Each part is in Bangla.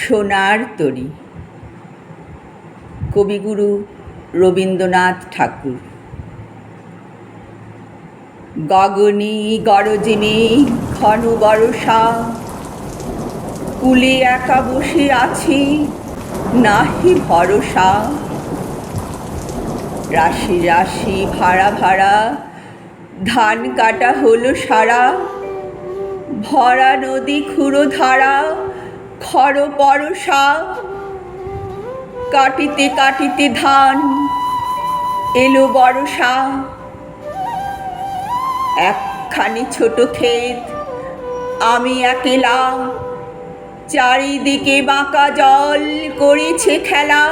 সোনার তরী। কবিগুরু রবীন্দ্রনাথ ঠাকুর। গগনে গরজিমে ঘন বরষা, কূলে একা বসে আছি নাহি ভরসা। রাশি রাশি ভাড়া ভাড়া ধান কাটা হলো সারা, ভরা নদী ক্ষুরধারা খর পরশা। কাটিতে কাটিতে ধান এলো বরষা, একখানি ছোট ক্ষেত আমি একেলা, চারিদিকে বাঁকা জল করেছে খেলা।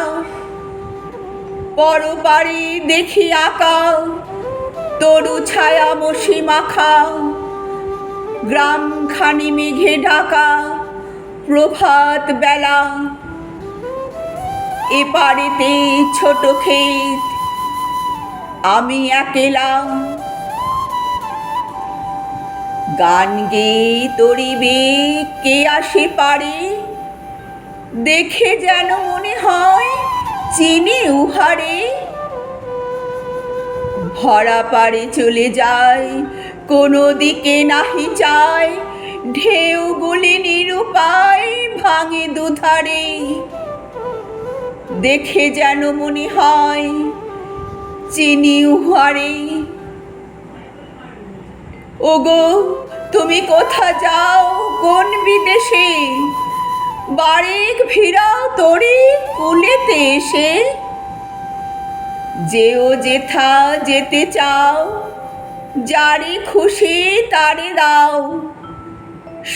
পরপারে দেখি আঁকা তরু ছায়া মশি মাখা, গ্রামখানি মেঘে ঢাকা প্রভাত বেলা। এপারেতে ছোট ক্ষেত আমি একেলা, গান গেয়ে তরিবে কে আসে পারে, দেখে যেন মনে হয় চিনি উহারে। ভরা পারে চলে যায় কোনো দিকে নাহি চায়, ঢেউগুলি নিরুপায় ভাঙে দুধারে। দেখে যেন মনে হয় চিনি উহারে। ওগো তুমি কোথা যাও কোন বিদেশে, বারেক ভিড়াও তরি কুলেতে এসে। যেও যেথা যেতে চাও, যারে খুশি তারে দাও,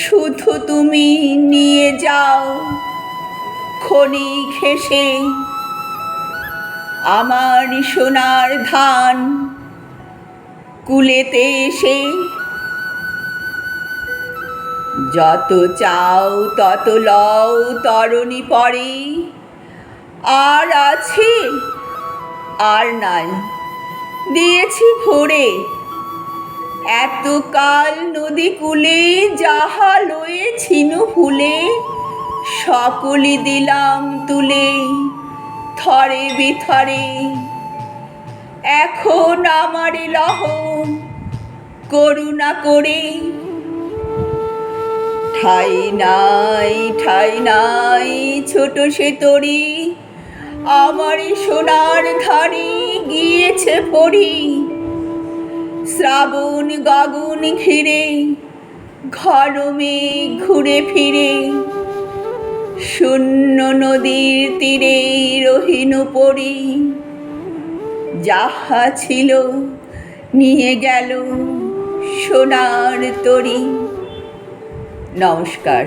শুধু তুমি নিয়ে যাও ক্ষণিক হেসে। আমার সোনার ধান কুলেতে এসে। যত চাও তত লও তরণী পরে, আর আছে আর নাই দিয়েছি ভরে। এতকাল নদী কূলে যাহা লয়েছিনু ভুলে, সকলই দিলাম তুলে থরে বিথরে। এখন আমারে লহ করুণা করে। ঠাই নাই ঠাই নাই ছোট সে তরি, আমারই সোনার ধারে গিয়েছে পড়ি। শ্রাবণ গগন ঘিরে ঘন মেঘ ঘুরে ফিরে, শূন্য নদীর তীরে রহিনু পড়ি। যাহা ছিল নিয়ে গেল সোনার তরী। নমস্কার।